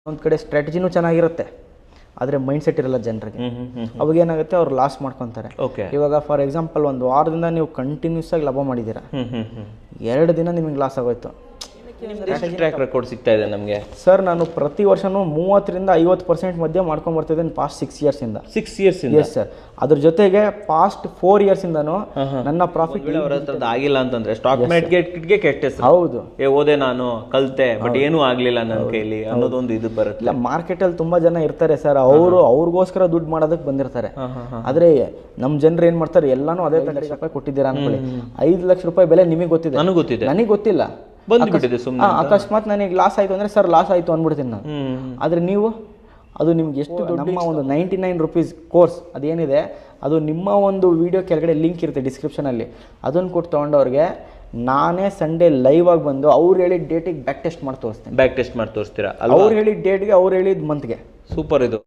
ಒಂದು ಕಡೆ ಸ್ಟ್ರಾಟಜಿನೂ ಚೆನ್ನಾಗಿರುತ್ತೆ, ಆದರೆ ಮೈಂಡ್ ಸೆಟ್ ಇರಲ್ಲ ಜನರಿಗೆ. ಅವಾಗ ಏನಾಗುತ್ತೆ, ಅವ್ರು ಲಾಸ್ ಮಾಡ್ಕೊತಾರೆ. ಇವಾಗ ಫಾರ್ ಎಕ್ಸಾಂಪಲ್ ಒಂದು ವಾರದಿಂದ ನೀವು ಕಂಟಿನ್ಯೂಸ್ ಆಗಿ ಲಾಭ ಮಾಡಿದ್ದೀರಾ, 2 ದಿನ ನಿಮಗೆ ಲಾಸ್ ಆಗೋಯ್ತು. ಟ್ರ್ಯಾಕ್ ರೆಕಾರ್ಡ್ ಸಿಗ್ತಾ ಇದೆ ನಮಗೆ ಸರ್. ನಾನು ಪ್ರತಿ ವರ್ಷನೂ 30% 50% ಮಧ್ಯೆ ಮಾಡ್ಕೊಂಡು ಬರ್ತಿದ್ದೇನೆ ಪಾಸ್ಟ್ 6 ಇಯರ್ಸಿಂದ. 6 years yes sir. ಅದ್ರ ಜೊತೆಗೆ ಪಾಸ್ಟ್ 4 ಇಯರ್ಸಿಂದನೂ ನನ್ನ ಪ್ರಾಫಿಟ್ ಆಗಿಲ್ಲ ಅಂತಂದ್ರೆ ಸ್ಟಾಕ್ ಮಾರ್ಕೆಟ್ಗೆ ಕೆಟ್ಟ ಹೆಸರು. ಹೌದು, ಓದೆ ನಾನು ಕಲ್ತೆ ಬಟ್ ಏನೂ ಆಗ್ಲಿಲ್ಲ ನನ್ನ ಕೈಲಿ ಅನ್ನೋದೊಂದು ಇದು ಬರುತ್ತೆ. ಇಲ್ಲ, ಮಾರ್ಕೆಟಲ್ಲಿ ತುಂಬಾ ಜನ ಇರ್ತಾರೆ ಸರ್, ಅವ್ರಿಗೋಸ್ಕರ ದುಡ್ಡು ಮಾಡೋದಕ್ಕೆ ಬಂದಿರ್ತಾರೆ. ಆದ್ರೆ ನಮ್ಮ ಜನರು ಏನ್ ಮಾಡ್ತಾರೆ, ಎಲ್ಲಾನು ಅದೇ ರೂಪಾಯಿ ಕೊಟ್ಟಿದ್ದೀರಾ ಅನ್ಕೊಳ್ಳಿ, 5 ಲಕ್ಷ ರೂಪಾಯಿ ಬೆಲೆ ನಿಮಗೆ ಗೊತ್ತಿದೆ, ನನಗೆ ಗೊತ್ತಿಲ್ಲ, ಬಂದ್ಬಿಟ್ಟಿದೆ ಸುಮ್ಮನೆ. ಅಕಸ್ಮಾತ್ ನನಗೆ ಲಾಸ್ ಆಯ್ತು ಅಂದ್ರೆ ಸರ್ ಲಾಸ್ ಆಯ್ತು ಅಂದ್ಬಿಡ್ತೀನಿ ನಾನು. ಆದ್ರೆ ನೀವು ಅದು ನಿಮ್ಗೆ ಎಷ್ಟು ನಮ್ಮ ಒಂದು 99 ರೂಪೀಸ್ ಕೋರ್ಸ್ ಅದೇನಿದೆ, ಅದು ನಿಮ್ಮ ಒಂದು ವಿಡಿಯೋ ಕೆಳಗಡೆ ಲಿಂಕ್ ಇರುತ್ತೆ ಡಿಸ್ಕ್ರಿಪ್ಷನಲ್ಲಿ, ಅದನ್ನು ಕೊಟ್ಟು ತೊಗೊಂಡವ್ರಿಗೆ ನಾನೇ ಸಂಡೇ ಲೈವ್ ಆಗಿ ಬಂದು ಅವ್ರು ಹೇಳಿದ ಡೇಟಿಗೆ ಬ್ಯಾಕ್ ಟೆಸ್ಟ್ ಮಾಡಿ ತೋರಿಸ್ತೇನೆ. ಬ್ಯಾಕ್ ಟೆಸ್ಟ್ ಮಾಡಿ ತೋರಿಸ್ತೀರಾ? ಅವ್ರು ಹೇಳಿದ ಡೇಟ್ಗೆ, ಅವ್ರು ಹೇಳಿದ ಮಂತ್ಗೆ. ಸೂಪರ್ ಇದು.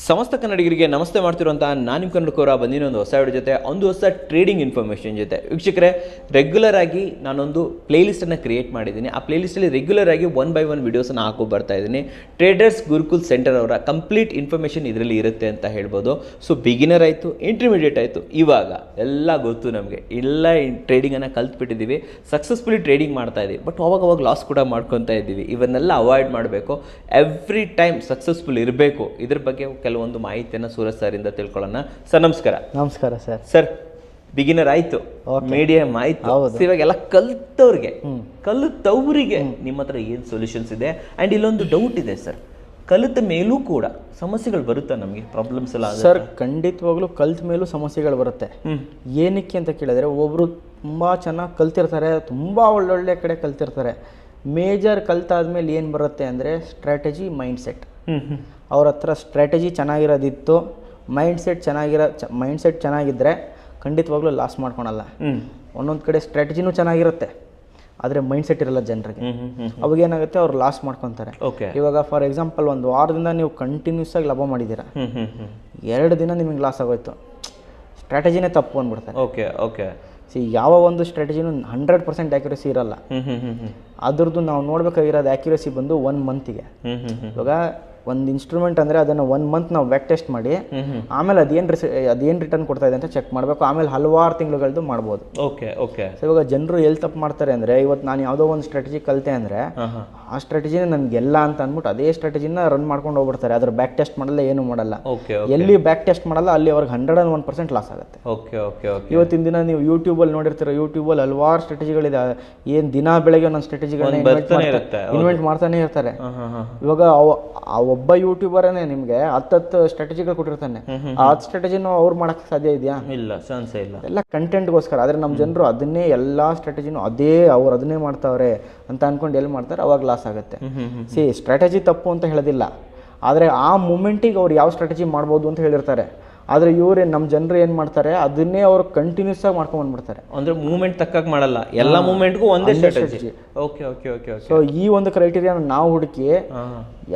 ಸಮಸ್ತ ಕನ್ನಡಿಗರಿಗೆ ನಮಸ್ತೆ ಮಾಡ್ತಿರುವಂಥ ನಾನು ನಿಮ್ಮ ಕನ್ನಡಕೋರ ಬಂದಿನ ಒಂದು ಹೊಸ ವಿಡಿಯೋ ಜೊತೆ, ಒಂದು ಹೊಸ ಟ್ರೇಡಿಂಗ್ ಇನ್ಫಾರ್ಮೇಷನ್ ಜೊತೆ. ವೀಕ್ಷಕರೇ, ರೆಗ್ಯುಲರ್ ಆಗಿ ನಾನೊಂದು ಪ್ಲೇಲಿಸ್ಟನ್ನು ಕ್ರಿಯೇಟ್ ಮಾಡಿದ್ದೀನಿ. ಆ ಪ್ಲೇಲಿಸ್ಟಲ್ಲಿ ರೆಗ್ಯುಲರ್ ಆಗಿ 1 by 1 ವೀಡಿಯೋಸನ್ನು ಹಾಕೋ ಬರ್ತಾ ಇದ್ದೀನಿ. ಟ್ರೇಡರ್ಸ್ ಗುರುಕುಲ್ ಸೆಂಟರ್ ಅವರ ಕಂಪ್ಲೀಟ್ ಇನ್ಫಾರ್ಮೇಷನ್ ಇದರಲ್ಲಿ ಇರುತ್ತೆ ಅಂತ ಹೇಳ್ಬೋದು. ಸೊ ಬಿಗಿನರ್ ಆಯಿತು, ಇಂಟರ್ಮೀಡಿಯೇಟ್ ಆಯಿತು, ಇವಾಗ ಎಲ್ಲ ಗೊತ್ತು ನಮಗೆ, ಎಲ್ಲ ಟ್ರೇಡಿಂಗನ್ನು ಕಲ್ತ್ಬಿಟ್ಟಿದ್ದೀವಿ, ಸಕ್ಸಸ್ಫುಲಿ ಟ್ರೇಡಿಂಗ್ ಮಾಡ್ತಾ ಇದ್ದೀವಿ. ಬಟ್ ಅವಾಗ ಲಾಸ್ ಕೂಡ ಮಾಡ್ಕೊತಾ ಇದ್ದೀವಿ. ಇವನ್ನೆಲ್ಲ ಅವಾಯ್ಡ್ ಮಾಡಬೇಕು, ಎವ್ರಿ ಟೈಮ್ ಸಕ್ಸಸ್ಫುಲ್ ಇರಬೇಕು. ಇದ್ರ ಬಗ್ಗೆ ಒಂದು ಮಾಹಿತಿಯನ್ನು ಸೂರಜ್ ಸರ್ ಇಂದ ತಿಳ್ಕೊಳ್ಳೋಣ. ಸರ್ ನಮಸ್ಕಾರ. ನಮಸ್ಕಾರ ಸರ್. ಸರ್, ಬಿಗಿನರ್ ಆಯ್ತು, ಮೀಡಿಯಂ ಆಯ್ತು, ಇವಾಗ ಎಲ್ಲ ಕಲಿತವ್ರಿಗೆ ನಿಮ್ಮ ಹತ್ರ ಏನ್ ಸೊಲ್ಯೂಷನ್ಸ್ ಇದೆ? ಅಂಡ್ ಇಲ್ಲೊಂದು ಡೌಟ್ ಇದೆ ಸರ್, ಕಲಿತ ಮೇಲೂ ಕೂಡ ಸಮಸ್ಯೆಗಳು ಬರುತ್ತಾ ನಮಗೆ? ಪ್ರಾಬ್ಲಮ್ಸ್ ಎಲ್ಲ? ಸರ್, ಖಂಡಿತವಾಗ್ಲೂ ಕಲ್ತ ಮೇಲೂ ಸಮಸ್ಯೆಗಳು ಬರುತ್ತೆ. ಏನಕ್ಕೆ ಅಂತ ಕೇಳಿದ್ರೆ, ಒಬ್ರು ತುಂಬಾ ಚೆನ್ನಾಗಿ ಕಲ್ತಿರ್ತಾರೆ, ತುಂಬಾ ಒಳ್ಳೊಳ್ಳೆ ಕಡೆ ಕಲ್ತಿರ್ತಾರೆ. ಮೇಜರ್ ಕಲ್ತಾದ್ಮೇಲೆ ಏನು ಬರುತ್ತೆ ಅಂದರೆ ಸ್ಟ್ರಾಟಜಿ, ಮೈಂಡ್ ಸೆಟ್. ಅವ್ರ ಹತ್ರ ಸ್ಟ್ರಾಟಜಿ ಚೆನ್ನಾಗಿರೋದಿತ್ತು, ಮೈಂಡ್ ಸೆಟ್ ಚೆನ್ನಾಗಿದ್ದರೆ ಖಂಡಿತವಾಗ್ಲೂ ಲಾಸ್ ಮಾಡ್ಕೊಳಲ್ಲ. ಒಂದೊಂದು ಕಡೆ ಸ್ಟ್ರಾಟಜಿನೂ ಚೆನ್ನಾಗಿರುತ್ತೆ, ಆದರೆ ಮೈಂಡ್ ಸೆಟ್ ಇರಲ್ಲ ಜನರಿಗೆ. ಅವಾಗ ಏನಾಗುತ್ತೆ, ಅವ್ರು ಲಾಸ್ ಮಾಡ್ಕೊತಾರೆ. ಇವಾಗ ಫಾರ್ ಎಕ್ಸಾಂಪಲ್ ಒಂದು ವಾರದಿಂದ ನೀವು ಕಂಟಿನ್ಯೂಸ್ ಆಗಿ ಲಾಭ ಮಾಡಿದ್ದೀರಾ, 2 ದಿನ ನಿಮಗೆ ಲಾಸ್ ಆಗೋಯ್ತು, ಸ್ಟ್ರಾಟಜಿನೇ ತಪ್ಪು ಅಂದ್ಬಿಡ್ತಾರೆ. ಯಾವ ಒಂದು ಸ್ಟ್ರಾಟಜಿನೂ 100% ಆ್ಯಕ್ಯುರಸಿ ಇರಲ್ಲ. ಅದ್ರದ್ದು ನಾವು ನೋಡ್ಬೇಕಾಗಿರೋದು ಆ್ಯಕ್ಯುರಸಿ ಬಂದು 1 ಮಂತಿಗೆ. ಇವಾಗ ಒಂದು ಇನ್ಸ್ಟ್ರೂಮೆಂಟ್ ಅಂದರೆ ಅದನ್ನು 1 ಮಂತ್ ನಾವು ಬ್ಯಾಕ್ ಟೆಸ್ಟ್ ಮಾಡಿ ಆಮೇಲೆ ಅದೇನು ರಿಟರ್ನ್ ಕೊಡ್ತಾ ಇದೆ ಅಂತ ಚೆಕ್ ಮಾಡಬೇಕು. ಆಮೇಲೆ ಹಲವಾರು ತಿಂಗಳುಗಳದ್ದು ಮಾಡ್ಬೋದು. ಸೊ ಇವಾಗ ಜನರು ಎಲ್ಲಿ ತಪ್ಪು ಮಾಡ್ತಾರೆ ಅಂದರೆ, ಇವತ್ತು ನಾನು ಯಾವುದೋ ಒಂದು ಸ್ಟ್ರಾಟಜಿ ಕಲಿತೆ ಅಂದರೆ ಆ ಸ್ಟ್ರಾಟಜಿನ ನನಗೆಲ್ಲ ಅಂತ ಅಂದ್ಬಿಟ್ಟು ಅದೇ ಸ್ಟ್ರಾಟಜಿನ ರನ್ ಮಾಡ್ಕೊಂಡು ಹೋಗ್ಬಿಡ್ತಾರೆ. ಅದ್ರ ಬ್ಯಾಕ್ ಟೆಸ್ಟ್ ಮಾಡಲ್ಲ, ಏನು ಮಾಡಲ್ಲ. ಎಲ್ಲಿ ಬ್ಯಾಕ್ ಟೆಸ್ಟ್ ಮಾಡಲ್ಲ ಅಲ್ಲಿ ಅವ್ರಿಗೆ 101% ಲಾಸ್ ಆಗುತ್ತೆ. ಇವತ್ತಿನ ದಿನ ನೀವು ಯೂಟ್ಯೂಬಲ್ಲಿ ನೋಡಿರ್ತೀರ, ಯೂಟ್ಯೂಬಲ್ಲಿ ಹಲವಾರು ಸ್ಟ್ರಾಟಜಿಗಳಿದೆ. ಏನು ದಿನ ಬೆಳಗ್ಗೆ ಒಂದೊಂದು ಸ್ಟ್ರಾಟಜಿಗಳನ್ನ ಇನ್ವೆಂಟ್ ಮಾಡ್ತಾನೆ ಇರ್ತಾರೆ. ಇವಾಗ ಒಬ್ಬ ಯೂಟ್ಯೂಬರೇ ನಿಮ್ಗೆ 10 ಸ್ಟ್ರಾಟಜಿಗಳು ಕೊಟ್ಟಿರ್ತಾನೆ. ಆ 10 ಸ್ಟ್ರಾಟಜಿನೂ ಅವ್ರು ಮಾಡಕ್ ಸಾಧ್ಯ ಇದೆಯಾ? ಇಲ್ಲ, ಚಾನ್ಸ್ ಇಲ್ಲ. ಎಲ್ಲ ಕಂಟೆಂಟ್ಗೋಸ್ಕರ. ಆದ್ರೆ ನಮ್ಮ ಜನರು ಅದನ್ನೇ ಎಲ್ಲಾ ಸ್ಟ್ರಾಟಜಿನೂ ಅವ್ರು ಅದನ್ನೇ ಮಾಡ್ತಾವ್ರೆ ಅಂತ ಅನ್ಕೊಂಡು ಎಲ್ಲಿ ಮಾಡ್ತಾರೆ, ಅವಾಗ ಲಾಸ್ ಆಗುತ್ತೆ. ಸ್ಟ್ರಾಟಜಿ ತಪ್ಪು ಅಂತ ಹೇಳೋದಿಲ್ಲ, ಆದ್ರೆ ಆ ಮೂಮೆಂಟಿಗೆ ಅವ್ರು ಯಾವ ಸ್ಟ್ರಾಟಜಿ ಮಾಡ್ಬೋದು ಅಂತ ಹೇಳಿರ್ತಾರೆ. ಆದರೆ ಇವ್ರೆ ನಮ್ಮ ಜನರು ಏನು ಮಾಡ್ತಾರೆ, ಅದನ್ನೇ ಅವರು ಕಂಟಿನ್ಯೂಸ್ ಆಗಿ ಮಾಡ್ಕೊಂಡು ಬಂದ್ಬಿಡ್ತಾರೆ. ಅಂದ್ರೆ ಮೂವ್ಮೆಂಟ್ ತಕ್ಕಾಗಿ ಮಾಡಲ್ಲ, ಎಲ್ಲ ಮೂವ್ಮೆಂಟ್ಗೂ ಒಂದೇ ಸ್ಟ್ರಾಟಜಿ. ಸೊ ಈ ಒಂದು ಕ್ರೈಟೀರಿಯಾ ನಾವು ಹುಡುಕಿ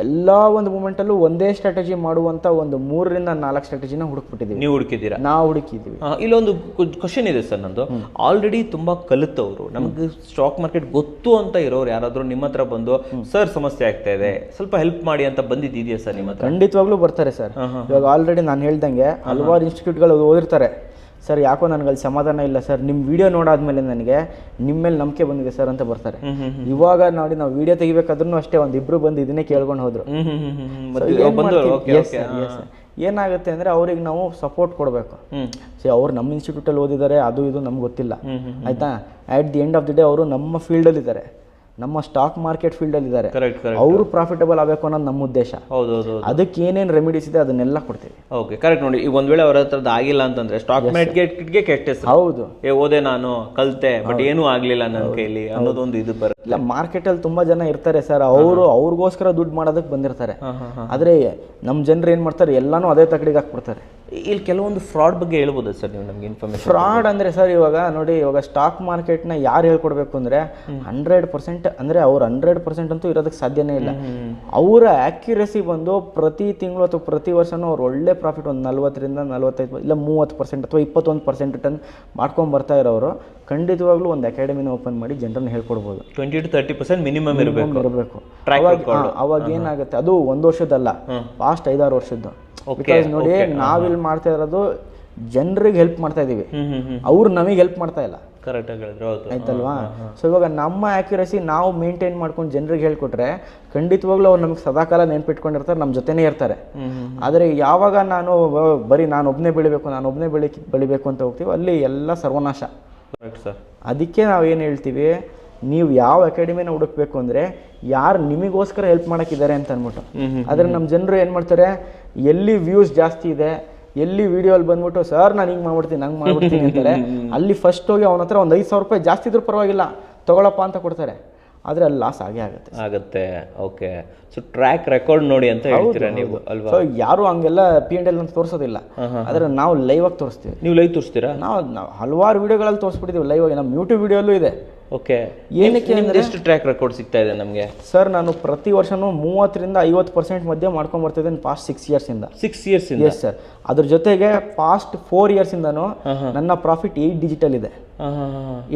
ಎಲ್ಲ ಒಂದು ಮೂಮೆಂಟಲ್ಲೂ ಒಂದೇ ಸ್ಟ್ರಾಟಜಿ ಮಾಡುವಂತ ಒಂದು 3 ರಿಂದ 4 ಸ್ಟ್ರಾಟಜಿನ ಹುಡುಕ್ಬಿಟ್ಟಿದ್ದೀವಿ. ನೀವು ಹುಡುಕಿದ್ದೀರಾ? ನಾವು ಹುಡುಕಿದ್ದೀವಿ. ಇಲ್ಲೊಂದು ಕ್ವಶನ್ ಇದೆ ಸರ್ ನಂದು. ಆಲ್ರೆಡಿ ತುಂಬಾ ಕಲಿತವ್ರು, ನಮಗೆ ಸ್ಟಾಕ್ ಮಾರ್ಕೆಟ್ ಗೊತ್ತು ಅಂತ ಇರೋರು ಯಾರಾದ್ರೂ ನಿಮ್ಮ ಹತ್ರ ಬಂದು ಸರ್ ಸಮಸ್ಯೆ ಆಗ್ತಾ ಇದೆ, ಸ್ವಲ್ಪ ಹೆಲ್ಪ್ ಮಾಡಿ ಅಂತ ಬಂದಿದೆಯಾ ಸರ್ ನಿಮ್ಮ ಹತ್ರ? ಖಂಡಿತವಾಗ್ಲೂ ಬರ್ತಾರೆ ಸರ್. ಇವಾಗ ಆಲ್ರೆಡಿ ನಾನು ಹೇಳ್ದಂಗೆ ಹಲವಾರು ಇನ್ಸ್ಟಿಟ್ಯೂಟ್ಗಳು ಓದಿರ್ತಾರೆ. ಸರ್ ಯಾಕೋ ನನಗಲ್ಲಿ ಸಮಾಧಾನ ಇಲ್ಲ ಸರ್, ನಿಮ್ಮ ವಿಡಿಯೋ ನೋಡಾದ್ಮೇಲೆ ನನಗೆ ನಿಮ್ಮ ಮೇಲೆ ನಂಬಿಕೆ ಬಂದಿದೆ ಸರ್ ಅಂತ ಬರ್ತಾರೆ. ಇವಾಗ ನೋಡಿ, ನಾವು ವಿಡಿಯೋ ತೆಗಿಬೇಕಾದ್ರೂ ಅಷ್ಟೇ 1-2 ಬಂದು ಇದನ್ನೇ ಕೇಳ್ಕೊಂಡು ಹೋದ್ರು. ಏನಾಗುತ್ತೆ ಅಂದ್ರೆ ಅವ್ರಿಗೆ ನಾವು ಸಪೋರ್ಟ್ ಕೊಡಬೇಕು. ಅವ್ರು ನಮ್ಮ ಇನ್ಸ್ಟಿಟ್ಯೂಟಲ್ಲಿ ಓದಿದ್ದಾರೆ, ಅದು ಇದು ನಮ್ಗೆ ಗೊತ್ತಿಲ್ಲ, ಆಯ್ತಾ? At the end of the day ಅವರು ನಮ್ಮ ಫೀಲ್ಡಲ್ಲಿ ಇದ್ದಾರೆ, ನಮ್ಮ ಸ್ಟಾಕ್ ಮಾರ್ಕೆಟ್ ಫೀಲ್ಡ್ ಅಲ್ಲಿ ಇದ್ದಾರೆ. ಅವರು ಪ್ರಾಫಿಟಬಲ್ ಆಗಬೇಕು ಅನ್ನೋದು ನಮ್ಮ ಉದ್ದೇಶ. ಅದಕ್ಕೆ ಏನೇನು ರೆಮಿಡೀಸ್ ಇದೆ ಅದನ್ನೆಲ್ಲ ಕೊಡ್ತೀವಿ. ಕರೆಕ್ಟ್. ನೋಡಿ, ಈಗ ಒಂದ್ ವೇಳೆ ಅವ್ರ ಹತ್ರದ್ದು ಆಗಿಲ್ಲ ಅಂತಂದ್ರೆ ಸ್ಟಾಕ್ ಮಾರ್ಕೆಟ್ಗೆ ಕೆಟ್ಟ ಹೆಸರು. ಹೌದು, ಓದೆ ನಾನು ಕಲ್ತೆ ಬಟ್ ಏನೂ ಆಗ್ಲಿಲ್ಲ ನನ್ನ ಕೈಲಿ ಅನ್ನೋದೊಂದು ಇದು ಬರುತ್ತೆ. ಇಲ್ಲ, ಮಾರ್ಕೆಟ್ ಅಲ್ಲಿ ತುಂಬಾ ಜನ ಇರ್ತಾರೆ ಸರ್, ಅವ್ರಿಗೋಸ್ಕರ ದುಡ್ಡು ಮಾಡೋದಕ್ಕೆ ಬಂದಿರ್ತಾರೆ. ಆದ್ರೆ ನಮ್ಮ ಜನರು ಏನ್ ಮಾಡ್ತಾರೆ, ಎಲ್ಲಾನು ಅದೇ ತಕಡಿಗೆ ಹಾಕ್ಬಿಡ್ತಾರೆ. ಇಲ್ಲಿ ಕೆಲವೊಂದು ಫ್ರಾಡ್ ಬಗ್ಗೆ ಹೇಳ್ಬೋದು ಸರ್ ನೀವು ನಮ್ಗೆ ಇನ್ಫಾರ್ಮೇಶನ್? ಫ್ರಾಡ್ ಅಂದ್ರೆ ಸರ್, ಇವಾಗ ನೋಡಿ, ಇವಾಗ ಸ್ಟಾಕ್ ಮಾರ್ಕೆಟ್ನ ಯಾರು ಹೇಳ್ಕೊಡ್ಬೇಕು ಅಂದ್ರೆ 100% ಅಂದರೆ ಅವ್ರು 100% ಅಂತೂ ಇರೋದಕ್ಕೆ ಸಾಧ್ಯನೇ ಇಲ್ಲ. ಅವರ ಆ್ಯಕ್ಯುರಸಿ ಬಂದು ಪ್ರತಿ ತಿಂಗಳು ಅಥವಾ ಪ್ರತಿ ವರ್ಷವೂ ಅವ್ರು ಒಳ್ಳೆ ಪ್ರಾಫಿಟ್ ಒಂದು 40ರಿಂದ 45 ಇಲ್ಲ 30% ಅಥವಾ 21% ಟನ್ ಮಾಡ್ಕೊಂಡು ಬರ್ತಾ ಇರೋರು ಖಂಡಿತವಾಗ್ಲೂ ಒಂದು ಅಕಾಡೆಮಿನ ಓಪನ್ ಮಾಡಿ ಜನರನ್ನ ಹೇಳ್ಕೊಡ್ಬೋದು. 20 to 30% ಮಿನಿಮಮ್ ಇರಬೇಕು. ಅವಾಗ ಏನಾಗುತ್ತೆ, ಅದು 1 ವರ್ಷದಲ್ಲ, ಪಾಸ್ಟ್ 5-6 ವರ್ಷದ್ದು. ಬಿಕಾಸ್ ನೋಡಿ, ನಾವಿಲ್ಲಿ ಮಾಡ್ತಾ ಇರೋದು ಜನರಿಗೆ ಹೆಲ್ಪ್ ಮಾಡ್ತಾ ಇದೀವಿ, ಅವ್ರು ನಮಗೆ ಹೆಲ್ಪ್ ಮಾಡ್ತಾ ಇಲ್ಲ. ಕರೆಕ್ಟ್ ಆಗಿ ಹೇಳಿದ್ರು, ಹೌದು, ಆಯ್ತಲ್ವಾ? ಸೊ ಇವಾಗ ನಮ್ಮ ಆಕ್ಯುರಸಿ ನಾವು ಮೇಂಟೈನ್ ಮಾಡ್ಕೊಂಡು ಜನರಿಗೆ ಹೇಳ್ಕೊಟ್ರೆ ಖಂಡಿತವಾಗ್ಲೂ ಅವ್ರು ನಮಗೆ ಸದಾಕಾಲ ನೆನ್ಪಿಟ್ಕೊಂಡಿರ್ತಾರೆ, ನಮ್ಮ ಜೊತೆನೇ ಇರ್ತಾರೆ. ಆದರೆ ಯಾವಾಗ ಬರೀ ನಾನು ಒಬ್ಬನೇ ಬೆಳಿಬೇಕು ಅಂತ ಹೋಗ್ತೀವಿ, ಅಲ್ಲಿ ಎಲ್ಲ ಸರ್ವನಾಶ. ಸರ್, ಅದಕ್ಕೆ ನಾವು ಏನು ಹೇಳ್ತೀವಿ, ನೀವು ಯಾವ ಅಕಾಡೆಮಿನ ಹುಡುಕ್ಬೇಕು ಅಂದರೆ ಯಾರು ನಿಮಗೋಸ್ಕರ ಹೆಲ್ಪ್ ಮಾಡೋಕ್ಕಿದ್ದಾರೆ ಅಂತ ಅಂದ್ಬಿಟ್ಟು. ಆದರೆ ನಮ್ಮ ಜನರು ಏನು ಮಾಡ್ತಾರೆ, ಎಲ್ಲಿ ವ್ಯೂಸ್ ಜಾಸ್ತಿ ಇದೆ, ಎಲ್ಲಿ ವಿಡಿಯೋಲ್ಲಿ ಬಂದ್ಬಿಟ್ಟು ಸರ್ ನಾನು ಹಿಂಗೆ ಮಾಡ್ಬಿಡ್ತೀನಿ ನಂಗೆ ಮಾಡ್ಬಿಡ್ತೀನಿ ಅಂತಾರೆ, ಅಲ್ಲಿ ಫಸ್ಟ್ ಹೋಗಿ ಅವನ ಹತ್ರ ಒಂದು 5,000 ರೂಪಾಯಿ ಜಾಸ್ತಿ ಇದ್ರೂ ಪರವಾಗಿಲ್ಲ ತಗೊಳಪ್ಪ ಅಂತ ಕೊಡ್ತಾರೆ. ಆದರೆ ಅಲ್ಲಿ ಲಾಸ್ ಆಗುತ್ತೆ. ಓಕೆ. ಸೊ ಟ್ರ್ಯಾಕ್ ರೆಕಾರ್ಡ್ ನೋಡಿ ಅಂತ ಹೇಳ್ತೀರಾ ನೀವು ಅಲ್ವಾ? ಸೊ ಯಾರು ಹಂಗೆಲ್ಲ P&L ಅಂತ ತೋರಿಸೋದಿಲ್ಲ, ಆದರೆ ನಾವು ಲೈವ್ ಆಗಿ ತೋರಿಸ್ತೀವಿ. ನೀವು ಲೈವ್ ತೋರಿಸ್ತೀರಾ? ನಾವು ಹಲವಾರು ವಿಡಿಯೋಗಳಲ್ಲಿ ತೋರಿಸ್ಬಿಟ್ಟಿದ್ದೀವಿ ಲೈವ್ ಆಗಿ, ನಮ್ಮ ಯೂಟ್ಯೂಬ್ ವಿಡಿಯೋಲ್ಲೂ ಇದೆ. ಓಕೆ. ಏನಕ್ಕೆ ಅಂದರೆ ಎಷ್ಟು ಟ್ರ್ಯಾಕ್ ರೆಕಾರ್ಡ್ ಸಿಗ್ತಾ ಇದೆ ನಮಗೆ? ಸರ್, ನಾನು ಪ್ರತಿ ವರ್ಷನೂ 30ರಿಂದ 50% ಮಧ್ಯೆ ಮಾಡ್ಕೊಂಡು ಬರ್ತಿದ್ದೇನೆ ಪಾಸ್ಟ್ 6 ಇಯರ್ಸಿಂದ. 6 ಇಯರ್ಸ್? Yes sir. ಅದ್ರ ಜೊತೆಗೆ ಪಾಸ್ಟ್ 4 ಇಯರ್ಸಿಂದನೂ ನನ್ನ ಪ್ರಾಫಿಟ್ 8 ಡಿಜಿಟಲ್ ಇದೆ.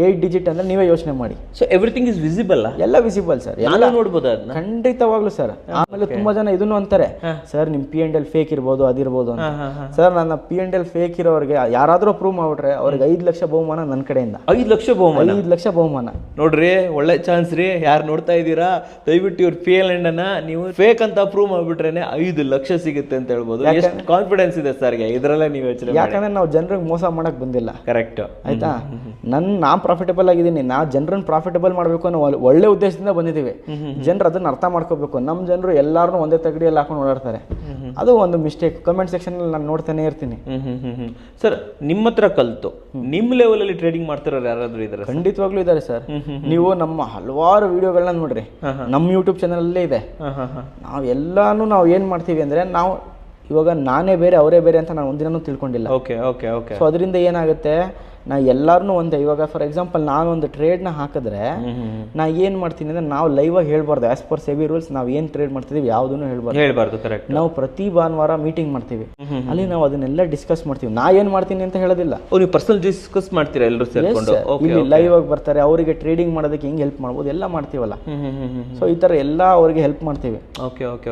8 ಡಿಜಿಟ್ ಅಂದ್ರೆ ನೀವೇ ಯೋಚನೆ ಮಾಡಿ. So everything is visible? ಎಲ್ಲ ವಿಸಿಬಲ್ ಸರ್, ಎಲ್ಲ ನೋಡ್ಬೋದು ಅದನ್ನ. ಖಂಡಿತವಾಗ್ಲೂ ಸರ್. ಆಮೇಲೆ ತುಂಬಾ ಜನ ಇದನ್ನು ಅಂತಾರೆ, ಸರ್ ನಿಮ್ P&L ಫೇಕ್ ಇರ್ಬೋದು, ಅದಿರ್ಬೋದು ಅಂತ. ಸರ್, ನನ್ನ P&L ಫೇಕ್ ಇರೋರಿಗೆ ಯಾರಾದ್ರೂ ಪ್ರೂವ್ ಮಾಡ್ಬಿಟ್ರೆ ಅವ್ರಿಗೆ 5 ಲಕ್ಷ ಬಹುಮಾನ ನನ್ನ ಕಡೆಯಿಂದ. 5 ಲಕ್ಷ ಬಹುಮಾನ? 5 ಲಕ್ಷ ಬಹುಮಾನ. ನೋಡ್ರಿ, ಒಳ್ಳೆ ಚಾನ್ಸ್ ರೀ. ಯಾರು ನೋಡ್ತಾ ಇದ್ದೀರಾ, ದಯವಿಟ್ಟು ಇವ್ರ P&L ಅನ್ನ ನೀವು ಫೇಕ್ ಅಂತ ಪ್ರೂವ್ ಮಾಡ್ಬಿಟ್ರೇನೆ 5 ಲಕ್ಷ ಸಿಗುತ್ತೆ ಅಂತ ಹೇಳ್ಬೋದು. ಎಷ್ಟು ಕಾನ್ಫಿಡೆನ್ಸ್ ಇದೆ ಸರ್ಗೆ ಇದರಲ್ಲೇ ನೀವು ಯೋಚನೆ. ಯಾಕಂದ್ರೆ ನಾವು ಜನರಿಗೆ ಮೋಸ ಮಾಡಕ್ ಬಂದಿಲ್ಲ. ಕರೆಕ್ಟ್, ಆಯ್ತಾ? ನಾನ್ ಪ್ರಾಫಿಟಬಲ್ ಆಗಿದ್ದೀನಿ, ನಾ ಜನರನ್ನ ಪ್ರಾಫಿಟಬಲ್ ಮಾಡಬೇಕು ಅನ್ನೋ ಒಳ್ಳೆ ಉದ್ದೇಶದಿಂದ ಬಂದಿದ್ದೀವಿ. ಜನರು ಅದನ್ನ ಅರ್ಥ ಮಾಡ್ಕೋಬೇಕು. ನಮ್ಮ ಜನರು ಎಲ್ಲಾರನ್ನೂ ಒಂದೇ ತಗಡಿಯಲ್ಲಿ ಹಾಕೊಂಡು ಓಡಾಡ್ತಾರೆ, ಅದು ಒಂದು ಮಿಸ್ಟೇಕ್. ಕಮೆಂಟ್ ಸೆಕ್ಷನ್ ಅಲ್ಲಿ ನಾನು ನೋಡ್ತಾನೆ ಇರ್ತೀನಿ. ಸರ್, ನಿಮ್ಮ ಹತ್ರ ಕಲ್ತು ನಿಮ್ಮ ಲೆವೆಲ್ ಅಲ್ಲಿ ಟ್ರೇಡಿಂಗ್ ಮಾಡ್ತಿರೋರು ಯಾರಾದ್ರೂ ಇದ್ದಾರೆ? ಖಂಡಿತವಾಗ್ಲೂ ಇದ್ದಾರೆ ಸರ್. ನೀವು ನಮ್ಮ ಹಲವಾರು ವಿಡಿಯೋಗಳನ್ನ ನೋಡ್ರಿ, ನಮ್ಮ ಯೂಟ್ಯೂಬ್ ಚಾನಲ್ ಅಲ್ಲೇ ಇದೆ. ನಾವು ಏನ್ ಮಾಡ್ತೀವಿ ಅಂದ್ರೆ, ನಾವು ಇವಾಗ ನಾನೇ ಬೇರೆ ಅವರೇ ಬೇರೆ ಅಂತ ನಾನು ಒಂದಿನೂ ತಿಳ್ಕೊಂಡಿಲ್ಲ. ಸೊ ಅದರಿಂದ ಏನಾಗುತ್ತೆ, ನಾ ಎಲ್ಲಾರನ್ನೂ ಒಂದೇ. ಇವಾಗ ಫಾರ್ ಎಕ್ಸಾಂಪಲ್ ನಾನು ಒಂದು ಟ್ರೇಡ್ನ ಹಾಕಿದ್ರೆ ನಾ ಏನು ಮಾಡ್ತೀನಿ ಅಂದರೆ, ನಾವು ಲೈವ್ ಆಗಿ ಹೇಳ್ಬಾರ್ದು. ಆಸ್ ಪರ್ ಸೆಬಿ ರೂಲ್ಸ್ ನಾವು ಏನು ಟ್ರೇಡ್ ಮಾಡ್ತಿದ್ದೀವಿ ಯಾವುದನ್ನು ಹೇಳ್ಬಾರ್ದು. ಕರೆಕ್ಟ್. ನಾವು ಪ್ರತಿ ಭಾನುವಾರ ಮೀಟಿಂಗ್ ಮಾಡ್ತೀವಿ, ಅಲ್ಲಿ ನಾವು ಅದನ್ನೆಲ್ಲ ಡಿಸ್ಕಸ್ ಮಾಡ್ತೀವಿ. ನಾ ಏನು ಮಾಡ್ತೀನಿ ಅಂತ ಹೇಳೋದಿಲ್ಲ, ನೀವು ಪರ್ಸನಲ್ ಡಿಸ್ಕಸ್ ಮಾಡ್ತೀರಾ ಎಲ್ಲರೂ ಸೇರ್ಕೊಂಡು? ಇಲ್ಲಿ ಲೈವ್ ಆಗಿ ಬರ್ತಾರೆ, ಅವರಿಗೆ ಟ್ರೇಡಿಂಗ್ ಮಾಡೋದಕ್ಕೆ ಹೆಂಗೆ ಹೆಲ್ಪ್ ಮಾಡ್ಬೋದು ಎಲ್ಲ ಮಾಡ್ತೀವಲ್ಲ. ಸೊ ಈ ಥರ ಎಲ್ಲ ಅವರಿಗೆ ಹೆಲ್ಪ್ ಮಾಡ್ತೀವಿ.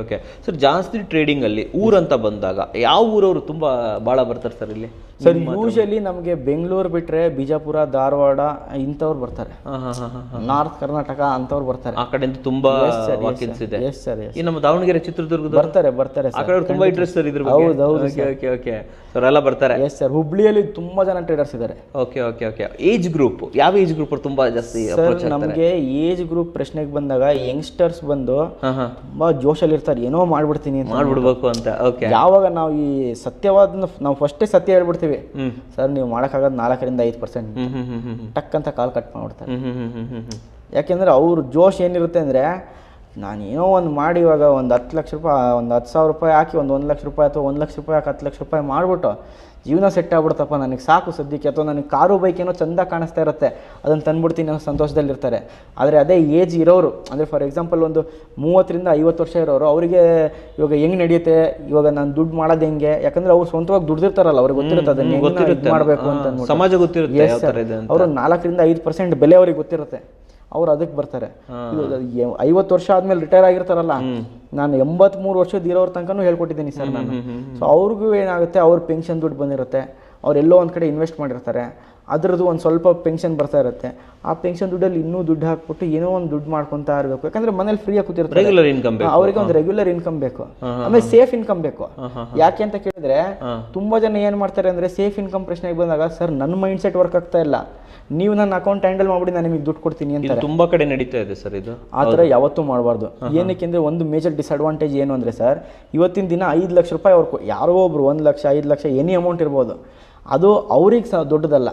ಓಕೆ. ಸರ್, ಜಾಸ್ತಿ ಟ್ರೇಡಿಂಗ್ ಅಲ್ಲಿ ಊರಂತ ಬಂದಾಗ ಯಾವ ಊರವರು ತುಂಬಾ ಭಾಳ ಬರ್ತಾರೆ ಸರ್ ಇಲ್ಲಿ? ಸರ್, ಯೂಶಲಿ ನಮಗೆ ಬೆಂಗಳೂರು ಬಿಟ್ರೆ ಬಿಜಾಪುರ, ಧಾರವಾಡ ಇಂಥವ್ರು ಬರ್ತಾರೆ. ನಾರ್ತ್ ಕರ್ನಾಟಕ ಅಂತವ್ರು ಬರ್ತಾರೆ. ಆ ಕಡೆಯಿಂದ ತುಂಬಾ ವಾಕಿನ್ಸ್ ಇದೆ. Yes sir. ನಮ್ಮ ದಾವಣಗೆರೆ, ಚಿತ್ರದುರ್ಗ ಬರ್ತಾರೆ ಆ ಕಡೆ ತುಂಬಾ ಇಂಟ್ರೆಸ್ಟ್ ಸರ್ ಇದ್ರ ಬಗ್ಗೆ. ಓಕೆ. ಸರ್ ಎಲ್ಲ ಬರ್ತಾರೆ. Yes sir. ಹುಬ್ಳಿಯಲ್ಲಿ ತುಂಬಾ ಜನ ಟ್ರೇಡರ್ಸ್ ಇದ್ದಾರೆ. ಓಕೆ. ಏಜ್ ಗ್ರೂಪ್, ಯಾವ ಏಜ್ ಗ್ರೂಪ್ ತುಂಬಾ ಜಾಸ್ತಿ? ನಮಗೆ ಏಜ್ ಗ್ರೂಪ್ ಪ್ರಶ್ನೆಗೆ ಬಂದಾಗ ಯಂಗ್ಸ್ಟರ್ಸ್ ಬಂದು ತುಂಬಾ ಜೋಶಲ್ಲಿ ಇರ್ತಾರೆ, ಏನೋ ಮಾಡ್ಬಿಡ್ತೀನಿ ಮಾಡ್ಬಿಡ್ಬೇಕು ಅಂತ. ಯಾವಾಗ ನಾವು ಈ ಸತ್ಯವಾದ ನಾವು ಫಸ್ಟೇ ಸತ್ಯ ಹೇಳ್ಬಿಡ್ತೀವಿ, ಸರ್ ನೀವು ಮಾಡೋಕ್ಕಾಗೋದು 4ರಿಂದ 5%, ಟಕ್ ಅಂತ ಕಾಲ್ ಕಟ್ ಮಾಡ್ಬಿಡ್ತಾರೆ. ಯಾಕೆಂದ್ರೆ ಅವ್ರ ಜೋಶ್ ಏನಿರುತ್ತೆ ಅಂದ್ರೆ, ನಾನೇನೋ ಒಂದು ಮಾಡಿ ಇವಾಗ ಒಂದು 10 ಲಕ್ಷ ರೂಪಾಯಿ, ಒಂದು 10,000 ರೂಪಾಯಿ ಹಾಕಿ ಒಂದು 1 ಲಕ್ಷ ರೂಪಾಯಿ ಅಥವಾ 1 ಲಕ್ಷ ರೂಪಾಯಿ ಹಾಕಿ 10 ಲಕ್ಷ ರೂಪಾಯಿ ಮಾಡಿಬಿಟ್ಟು ಜೀವನ ಸೆಟ್ ಆಗ್ಬಿಡ್ತಪ್ಪ, ನನಗೆ ಸಾಕು ಸದ್ಯಕ್ಕೆ, ಅಥವಾ ನನಗೆ ಕಾರು ಬೈಕ್ ಏನೋ ಚಂದ ಕಾಣಿಸ್ತಾ ಇರುತ್ತೆ ಅದನ್ನು ತಂದ್ಬಿಡ್ತೀನಿ ಅನ್ನೋ ಸಂತೋಷದಲ್ಲಿರ್ತಾರೆ. ಆದರೆ ಅದೇ ಏಜ್ ಇರೋರು, ಅಂದರೆ ಫಾರ್ ಎಕ್ಸಾಂಪಲ್ ಒಂದು 30ರಿಂದ 50 ವರ್ಷ ಇರೋರು, ಅವರಿಗೆ ಇವಾಗ ಹೆಂಗೆ ನಡೆಯುತ್ತೆ, ಇವಾಗ ನಾನು ದುಡ್ಡು ಮಾಡೋದು ಹೆಂಗೆ, ಯಾಕಂದ್ರೆ ಅವ್ರು ಸ್ವಂತವಾಗಿ ದುಡ್ದಿರ್ತಾರಲ್ಲ, ಅವ್ರಿಗೆ ಗೊತ್ತಿರುತ್ತೆ ಅದನ್ನ ಮಾಡಬೇಕು ಅಂತ, ಸಮಾಜ ಗೊತ್ತಿರುತ್ತೆ. ಅವರು 4ರಿಂದ 5% ಬೆಲೆ ಅವ್ರಿಗೆ ಗೊತ್ತಿರುತ್ತೆ, ಅವ್ರು ಅದಕ್ಕೆ ಬರ್ತಾರೆ. 50 ವರ್ಷ ಆದ್ಮೇಲೆ ರಿಟೈರ್ ಆಗಿರ್ತಾರಲ್ಲ, ನಾನು 83 ವರ್ಷದ ಇರೋರ ತನಕನೂ ಹೇಳ್ಕೊಟ್ಟಿದ್ದೀನಿ ಸರ್ ನಾನು. ಸೊ ಅವ್ರಿಗೂ ಏನಾಗುತ್ತೆ, ಅವ್ರ ಪೆನ್ಷನ್ ದುಡ್ಡು ಬಂದಿರುತ್ತೆ, ಅವ್ರೆಲ್ಲೋ ಒಂದು ಕಡೆ ಇನ್ವೆಸ್ಟ್ ಮಾಡಿರ್ತಾರೆ, ಅದರದ್ದು ಒಂದು ಸ್ವಲ್ಪ ಪೆನ್ಷನ್ ಬರ್ತಾ ಇರುತ್ತೆ. ಆ ಪೆನ್ಷನ್ ದುಡ್ಡಲ್ಲಿ ಇನ್ನೂ ದುಡ್ಡು ಹಾಕ್ಬಿಟ್ಟು ಏನೋ ಒಂದು ದುಡ್ಡು ಮಾಡ್ಕೊತಾ ಇರಬೇಕು. ಯಾಕಂದ್ರೆ ಮನೇಲಿ ಫ್ರೀಯಾಗಿ ಕೂತಿರ್ತಾರೆ, ಅವರಿಗೆ ಒಂದು ರೆಗ್ಯುಲರ್ ಇನ್ಕಮ್ ಬೇಕು, ಆಮೇಲೆ ಸೇಫ್ ಇನ್ಕಮ್ ಬೇಕು. ಯಾಕೆ ಅಂತ ಕೇಳಿದ್ರೆ, ತುಂಬಾ ಜನ ಏನ್ ಮಾಡ್ತಾರೆ ಅಂದ್ರೆ, ಸೇಫ್ ಇನ್ಕಮ್ ಪ್ರಶ್ನೆಗೆ ಬಂದಾಗ, ಸರ್ ನನ್ನ ಮೈಂಡ್ ಸೆಟ್ ವರ್ಕ್ ಆಗ್ತಾ ಇಲ್ಲ, ನೀವು ನನ್ನ ಅಕೌಂಟ್ ಹ್ಯಾಂಡಲ್ ಮಾಡ್ಬಿಡಿ, ನಾನು ನಿಮಗೆ ದುಡ್ಡು ಕೊಡ್ತೀನಿ ಅಂತ ತುಂಬಾ ಕಡೆ ನಡೀತಾ ಇದೆ ಸರ್ ಇದು. ಆ ಥರ ಯಾವತ್ತೂ ಮಾಡಬಾರ್ದು. ಏನಕ್ಕೆ ಅಂದ್ರೆ, ಒಂದು ಮೇಜರ್ ಡಿಸ್ಅಡ್ವಾಂಟೇಜ್ ಏನು ಅಂದ್ರೆ ಸರ್, ಇವತ್ತಿನ ದಿನ 5 ಲಕ್ಷ ರೂಪಾಯಿ ಅವ್ರು ಯಾರೋ ಒಬ್ರು 1 ಲಕ್ಷ 5 ಲಕ್ಷ ಎನಿ ಅಮೌಂಟ್ ಇರ್ಬೋದು, ಅದು ಅವ್ರಿಗೆ ಸಹ ದೊಡ್ಡದಲ್ಲ.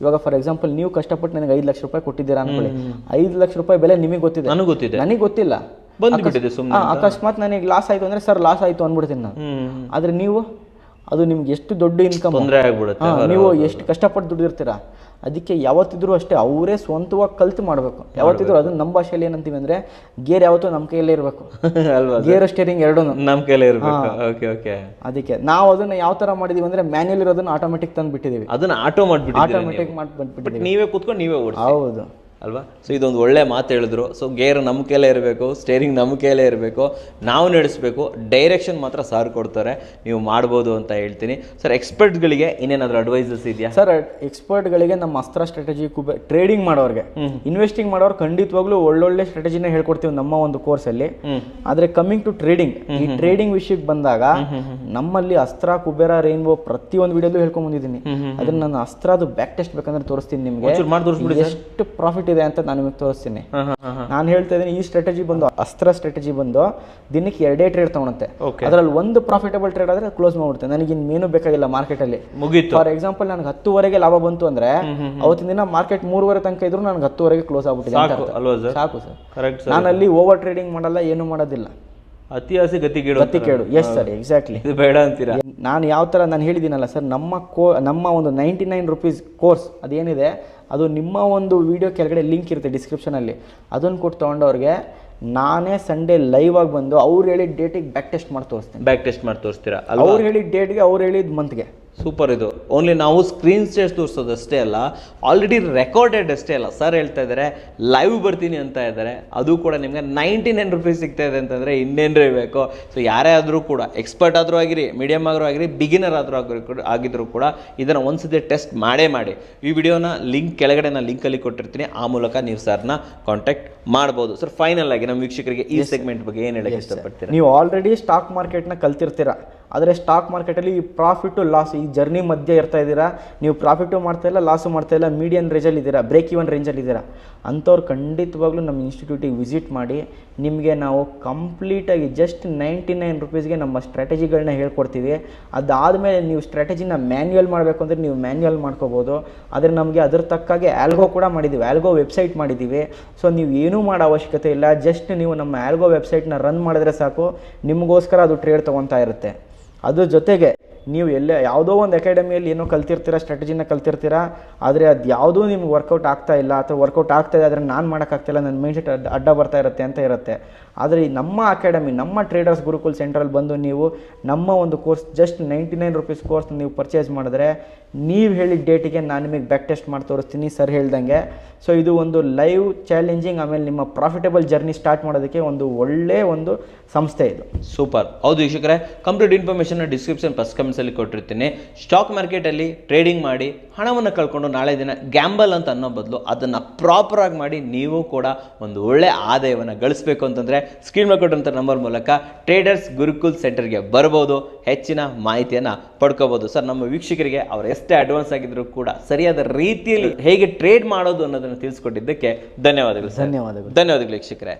ಇವಾಗ ಫಾರ್ ಎಕ್ಸಾಂಪಲ್ ನೀವು ಕಷ್ಟಪಟ್ಟು ನನಗೆ 5 ಲಕ್ಷ ರೂಪಾಯಿ ಕೊಟ್ಟಿದ್ದೀರಾ ಅನ್ಕೊಳ್ಳಿ, 5 ಲಕ್ಷ ರೂಪಾಯಿ ಬೆಲೆ ನಿಮಗೆ ಗೊತ್ತಿದೆ, ನನಗೆ ಗೊತ್ತಿಲ್ಲ, ಅಕಸ್ಮಾತ್ ನನಗೆ ಲಾಸ್ ಆಯ್ತು ಅಂದ್ರೆ, ಸರ್ ಲಾಸ್ ಆಯ್ತು ಅಂದ್ಬಿಡ್ತೀನಿ ನಾನು. ಆದ್ರೆ ನೀವು ಅದು ನಿಮ್ಗೆ ಎಷ್ಟು ದೊಡ್ಡ ಇನ್ಕಮ್, ತೊಂದರೆ ಆಗ್ಬಿಡುತ್ತೆ. ನೀವು ಎಷ್ಟು ಕಷ್ಟಪಟ್ಟು ದುಡಿದಿರ್ತೀರಾ. ಅದಕ್ಕೆ ಯಾವತ್ತಿದ್ರು ಅಷ್ಟೇ ಅವರೇ ಸ್ವಂತವಾಗಿ ಕಲ್ತು ಮಾಡಬೇಕು. ಯಾವತ್ತಿದ್ರು ಅದು ನಮ್ಮ ಭಾಷೆಯಲ್ಲಿ ಏನಂತೀವಿ ಅಂದರೆ ಗೇರ್ ಯಾವತ್ತೂ ನಮ್ಮ ಕೈಯಲ್ಲೇ ಇರಬೇಕು ಅಲ್ವಾ, ಗೇರ್ ಸ್ಟೇರಿಂಗ್ ಎರಡೂ ನಮ್ಮ ಕೈಲೇ ಇರಬೇಕು. Okay okay. ಅದಕ್ಕೆ ನಾವು ಅದನ್ನ ಯಾವ ತರ ಮಾಡಿದೀವಿ ಅಂದ್ರೆ ಮ್ಯಾನ್ಯಲ್ ಇರೋದನ್ನ ಆಟೋಮೆಟಿಕ್ ತಂದು ಬಿಟ್ಟಿದೀವಿ, ಅದನ್ನ ಆಟೋ ಮಾಡ್ಬಿಟ್ಟಿದ್ದೀರಿ, ಆಟೋಮೆಟಿಕ್ ಮಾಡ್ಬಿಟ್ಟಿದ್ದೀವಿ. ನೀವೇ ಕೂತ್ಕೊಂಡು ನೀವೇ ಓಡಿಸಿ. ಹೌದು ಅಲ್ವಾ. ಸೊ ಇದೊಂದು ಒಳ್ಳೆ ಮಾತು ಹೇಳಿದ್ರು. ಸೊ ಗೇರ್ ನಮ್ಮ ಕೈಲೇ ಇರಬೇಕು, ಸ್ಟೇರಿಂಗ್ ನಮ್ಮ ಕೈಲೇ ಇರಬೇಕು, ನಾವು ನಡೆಸಬೇಕು, ಡೈರೆಕ್ಷನ್ ಮಾತ್ರ ಸಾರ್ ಕೊಡ್ತಾರೆ, ನೀವು ಮಾಡ್ಬೋದು ಅಂತ ಹೇಳ್ತೀನಿ. ಸರ್ ಎಕ್ಸ್ಪರ್ಟ್ಗಳಿಗೆ ಇನ್ನೇನಾದರೂ ಅಡ್ವೈಸಸ್ ಇದೆಯಾ? ಸರ್ ಎಕ್ಸ್ಪರ್ಟ್ಗಳಿಗೆ ನಮ್ಮ ಅಸ್ತ್ರ ಸ್ಟ್ರಾಟಜಿ ಟ್ರೇಡಿಂಗ್ ಮಾಡೋರಿಗೆ, ಇನ್ವೆಸ್ಟಿಂಗ್ ಮಾಡೋರು ಖಂಡಿತವಾಗ್ಲೂ ಒಳ್ಳೊಳ್ಳೆ ಸ್ಟ್ರಾಟಜಿನ ಹೇಳ್ಕೊಡ್ತೀವಿ ನಮ್ಮ ಒಂದು ಕೋರ್ಸಲ್ಲಿ. ಆದರೆ ಕಮ್ಮಿಂಗ್ ಟು ಟ್ರೇಡಿಂಗ್, ಈ ಟ್ರೇಡಿಂಗ್ ವಿಷಯಕ್ಕೆ ಬಂದಾಗ ನಮ್ಮಲ್ಲಿ ಅಸ್ತ್ರ, ಕುಬೇರ, ರೈನ್ಬೋ ಪ್ರತಿಯೊಂದು ವಿಡಿಯೋದು ಹೇಳ್ಕೊಂಡ್ ಬಂದಿದ್ದೀನಿ. ಅದನ್ನ ನಾನು ಅಸ್ತ್ರದು ಬ್ಯಾಕ್ ಟೆಸ್ಟ್ ಬೇಕಂದ್ರೆ ತೋರಿಸ್ತೀನಿ ನಿಮಗೆ, ಎಷ್ಟು ಪ್ರಾಫಿಟ್ ಇದೆ ಅಂತ ನಾನು ನಿಮಗೆ ತೋರಿಸ್ತೀನಿ. ನಾನು ಹೇಳ್ತಾ ಇದ್ದೀನಿ, ಈ ಸ್ಟ್ರಾಟಜಿ ಬಂದು ಅಸ್ತ್ರ ಸ್ಟ್ರಾಟಜಿ ಬಂದು ದಿನಕ್ಕೆ 2 ಟ್ರೇಡ್ ತಗೊಳುತ್ತೆ. ಅದರಲ್ಲಿ ಒಂದು ಪ್ರಾಫಿಟಬಲ್ ಟ್ರೇಡ್ ಆದ್ರೆ ಕ್ಲೋಸ್ ಮಾಡ್ಬಿಡುತ್ತೆ. ನನಗೆ ಇನ್ನೇನು ಬೇಕಾಗಿಲ್ಲ ಮಾರ್ಕೆಟ್ ಅಲ್ಲಿ. ಫಾರ್ ಎಕ್ಸಾಂಪಲ್ ನನಗೆ 10ವರೆಗೆ ಲಾಭ ಬಂತು ಅಂದ್ರೆ ಅವತ್ತಿನ ದಿನ ಮಾರ್ಕೆಟ್ 3ವರೆ ತನಕ ಇದ್ರು ನನಗೆ 10ವರೆಗೆ ಕ್ಲೋಸ್ ಆಗ್ಬಿಟ್ಟಿದೆ. ಸಾಕು ಸರ್. ನಾನು ಅಲ್ಲಿ ಓವರ್ ಟ್ರೇಡಿಂಗ್ ಮಾಡಲ್ಲ, ಏನು ಮಾಡೋದಿಲ್ಲ. ಅತಿ ಆಸೆ ಗತಿಗೇಡು. Yes sir, exactly. ಇದು ಬೇಡ ಅಂತೀರಾ? ನಾನು ಯಾವ ಥರ ನಾನು ಹೇಳಿದ್ದೀನಲ್ಲ ಸರ್, ನಮ್ಮ ಒಂದು 99 ರುಪೀಸ್ ಕೋರ್ಸ್ ಅದೇನಿದೆ ಅದು ನಿಮ್ಮ ಒಂದು ವಿಡಿಯೋ ಕೆಳಗಡೆ ಲಿಂಕ್ ಇರುತ್ತೆ ಡಿಸ್ಕ್ರಿಪ್ಷನಲ್ಲಿ. ಅದನ್ನು ಕೊಟ್ಟು ತೊಗೊಂಡವ್ರಿಗೆ ನಾನೇ ಸಂಡೇ ಲೈವ್ ಆಗಿ ಬಂದು ಅವ್ರು ಹೇಳಿದ ಡೇಟಿಗೆ ಬ್ಯಾಕ್ ಟೆಸ್ಟ್ ಮಾಡಿ ತೋರಿಸ್ತೀನಿ. ಬ್ಯಾಕ್ ಟೆಸ್ಟ್ ಮಾಡಿ ತೋರಿಸ್ತೀರಾ? ಅವ್ರು ಹೇಳಿದ ಡೇಟ್ಗೆ, ಅವ್ರು ಹೇಳಿದ ಮಂತ್ಗೆ. ಸೂಪರ್. ಇದು ಓನ್ಲಿ ನಾವು ಸ್ಕ್ರೀನ್ ಶೇರ್ಸ್ ತೋರಿಸೋದಷ್ಟೇ ಅಲ್ಲ, ಆಲ್ರೆಡಿ ರೆಕಾರ್ಡೆಡ್ ಅಷ್ಟೇ ಅಲ್ಲ. ಸರ್ ಹೇಳ್ತಾ ಇದ್ದಾರೆ ಲೈವ್ ಬರ್ತೀನಿ ಅಂತ ಇದ್ದಾರೆ, ಅದು ಕೂಡ ನಿಮಗೆ 99 ರುಪೀಸ್ ಸಿಗ್ತಾ ಇದೆ ಅಂತಂದರೆ ಇನ್ನೇನ್ರಿ ಬೇಕು. ಸೊ ಯಾರೇ ಆದರೂ ಕೂಡ, ಎಕ್ಸ್ಪರ್ಟ್ ಆದರೂ ಆಗಿರಿ, ಮೀಡಿಯಮ್ ಆದರೂ ಆಗಿರಿ, ಬಿಗಿನರ್ ಆದರೂ ಆಗಿದ್ರು ಕೂಡ ಇದನ್ನು ಒಂದ್ಸತಿ ಟೆಸ್ಟ್ ಮಾಡಿ. ಈ ವಿಡಿಯೋನ ಲಿಂಕ್ ಕೆಳಗಡೆ ನಾನು ಲಿಂಕಲ್ಲಿ ಕೊಟ್ಟಿರ್ತೀನಿ, ಆ ಮೂಲಕ ನೀವು ಸರ್ನ ಕಾಂಟ್ಯಾಕ್ಟ್ ಮಾಡ್ಬೋದು. ಸರ್ ಫೈನಲ್ ಆಗಿ ನಮ್ಮ ವೀಕ್ಷಕರಿಗೆ ಈ ಸೆಗ್ಮೆಂಟ್ ಬಗ್ಗೆ ಏನು ಹೇಳಕ್ಕೆ ಇಷ್ಟಪಡ್ತೀರಾ? ನೀವು ಆಲ್ರೆಡಿ ಸ್ಟಾಕ್ ಮಾರ್ಕೆಟ್ನ ಕಲ್ತಿರ್ತೀರಾ, ಆದರೆ ಸ್ಟಾಕ್ ಮಾರ್ಕೆಟಲ್ಲಿ ಈ ಪ್ರಾಫಿಟು ಲಾಸ್ ಈ ಜರ್ನಿ ಮಧ್ಯೆ ಇರ್ತಾ ಇದ್ದೀರಾ, ನೀವು ಪ್ರಾಫಿಟು ಮಾಡ್ತಾ ಇಲ್ಲ, ಲಾಸು ಮಾಡ್ತಾ ಇಲ್ಲ, ಮೀಡಿಯನ್ ರೇಂಜಲ್ಲಿ ಇದ್ದೀರಾ, ಬ್ರೇಕ್ ಇವನ್ ರೇಂಜಲ್ಲಿ ಇದ್ದೀರಾ, ಅಂಥವ್ರು ಖಂಡಿತವಾಗ್ಲೂ ನಮ್ಮ ಇನ್ಸ್ಟಿಟ್ಯೂಟಿಗೆ ವಿಸಿಟ್ ಮಾಡಿ. ನಿಮಗೆ ನಾವು ಕಂಪ್ಲೀಟಾಗಿ ಜಸ್ಟ್ 99 ರುಪೀಸ್ಗೆ ನಮ್ಮ ಸ್ಟ್ರಾಟಜಿಗಳನ್ನ ಹೇಳ್ಕೊಡ್ತೀವಿ. ಅದಾದಮೇಲೆ ನೀವು ಸ್ಟ್ರಾಟಜಿನ ಮ್ಯಾನ್ಯುವಲ್ ಮಾಡಬೇಕು ಅಂದರೆ ನೀವು ಮ್ಯಾನ್ಯುವಲ್ ಮಾಡ್ಕೋಬೋದು. ಆದರೆ ನಮಗೆ ಅದ್ರ ತಕ್ಕಾಗೆ ಆಲ್ಗೋ ಕೂಡ ಮಾಡಿದ್ದೀವಿ, ಆಲ್ಗೋ ವೆಬ್ಸೈಟ್ ಮಾಡಿದ್ದೀವಿ. ಸೊ ನೀವು ಏನೂ ಮಾಡೋ ಅವಶ್ಯಕತೆ ಇಲ್ಲ, ಜಸ್ಟ್ ನೀವು ನಮ್ಮ ಆಲ್ಗೋ ವೆಬ್ಸೈಟ್ನ ರನ್ ಮಾಡಿದ್ರೆ ಸಾಕು, ನಿಮಗೋಸ್ಕರ ಅದು ಟ್ರೇಡ್ ತೊಗೊತಾ ಇರುತ್ತೆ. ಅದ್ರ ಜೊತೆಗೆ ನೀವು ಯಾವುದೋ ಒಂದು ಅಕಾಡೆಮಿಯಲ್ಲಿ ಏನೋ ಕಲ್ತಿರ್ತೀರಾ, ಸ್ಟ್ರಾಟಜಿನ ಕಲ್ತಿರ್ತೀರಾ, ಆದರೆ ಅದು ಯಾವುದೂ ನಿಮ್ಗೆ ವರ್ಕೌಟ್ ಆಗ್ತಾ ಇಲ್ಲ, ಅಥವಾ ವರ್ಕೌಟ್ ಆಗ್ತಾ ಇದೆ ಆದರೆ ನಾನು ಮಾಡೋಕ್ಕಾಗ್ತಾಯಿಲ್ಲ, ನನ್ನ ಮೈಂಡ್ಸೆಟ್ ಅಡ್ಡ ಬರ್ತಾ ಇರುತ್ತೆ ಅಂತ ಇರುತ್ತೆ. ಆದರೆ ನಮ್ಮ ಅಕಾಡೆಮಿ, ನಮ್ಮ ಟ್ರೇಡರ್ಸ್ ಗುರುಕುಲ್ ಸೆಂಟ್ರಲ್ಲಿ ಬಂದು ನೀವು ನಮ್ಮ ಒಂದು ಕೋರ್ಸ್ ಜಸ್ಟ್ 99 ರುಪೀಸ್ ಕೋರ್ಸ್ ನೀವು ಪರ್ಚೇಸ್ ಮಾಡಿದ್ರೆ, ನೀವು ಹೇಳಿದ ಡೇಟಿಗೆ ನಾನು ನಿಮಗೆ ಬ್ಯಾಕ್ ಟೆಸ್ಟ್ ಮಾಡಿ ತೋರಿಸ್ತೀನಿ ಸರ್ ಹೇಳ್ದಂಗೆ. ಸೊ ಇದು ಒಂದು ಲೈವ್ ಚಾಲೆಂಜಿಂಗ್, ಆಮೇಲೆ ನಿಮ್ಮ ಪ್ರಾಫಿಟಬಲ್ ಜರ್ನಿ ಸ್ಟಾರ್ಟ್ ಮಾಡೋದಕ್ಕೆ ಒಂದು ಒಳ್ಳೆ ಒಂದು ಸಂಸ್ಥೆ ಇದು. ಸೂಪರ್. ಹೌದು ವೀಕ್ಷಕರೇ, ಕಂಪ್ಲೀಟ್ ಇನ್ಫಾರ್ಮೇಷನ್ ಡಿಸ್ಕ್ರಿಪ್ಷನ್ ಫಸ್ಟ್ ಕಮೆಂಟ್ಸಲ್ಲಿ ಕೊಟ್ಟಿರ್ತೀನಿ. ಸ್ಟಾಕ್ ಮಾರ್ಕೆಟಲ್ಲಿ ಟ್ರೇಡಿಂಗ್ ಮಾಡಿ ಹಣವನ್ನು ಕಳ್ಕೊಂಡು ನಾಳೆ ದಿನ ಗ್ಯಾಂಬಲ್ ಅಂತ ಅನ್ನೋ ಬದಲು ಅದನ್ನು ಪ್ರಾಪರಾಗಿ ಮಾಡಿ ನೀವು ಕೂಡ ಒಂದು ಒಳ್ಳೆ ಆದಾಯವನ್ನು ಗಳಿಸಬೇಕು ಅಂತಂದರೆ ಸ್ಕ್ರೀನ್ ಮೇಲೆ ಕೊಟ್ಟಂಥ ನಂಬರ್ ಮೂಲಕ ಟ್ರೇಡರ್ಸ್ ಗುರುಕುಲ್ ಸೆಂಟರ್ಗೆ ಬರ್ಬೋದು, ಹೆಚ್ಚಿನ ಮಾಹಿತಿಯನ್ನು ಪಡ್ಕೋಬೋದು. ಸರ್ ನಮ್ಮ ವೀಕ್ಷಕರಿಗೆ ಅವರು ಎಷ್ಟೇ ಅಡ್ವಾನ್ಸ್ ಆಗಿದ್ರು ಕೂಡ ಸರಿಯಾದ ರೀತಿಯಲ್ಲಿ ಹೇಗೆ ಟ್ರೇಡ್ ಮಾಡೋದು ಅನ್ನೋದನ್ನು ತಿಳಿಸ್ಕೊಟ್ಟಿದ್ದಕ್ಕೆ ಧನ್ಯವಾದಗಳು. ಧನ್ಯವಾದಗಳು ವೀಕ್ಷಕರೇ.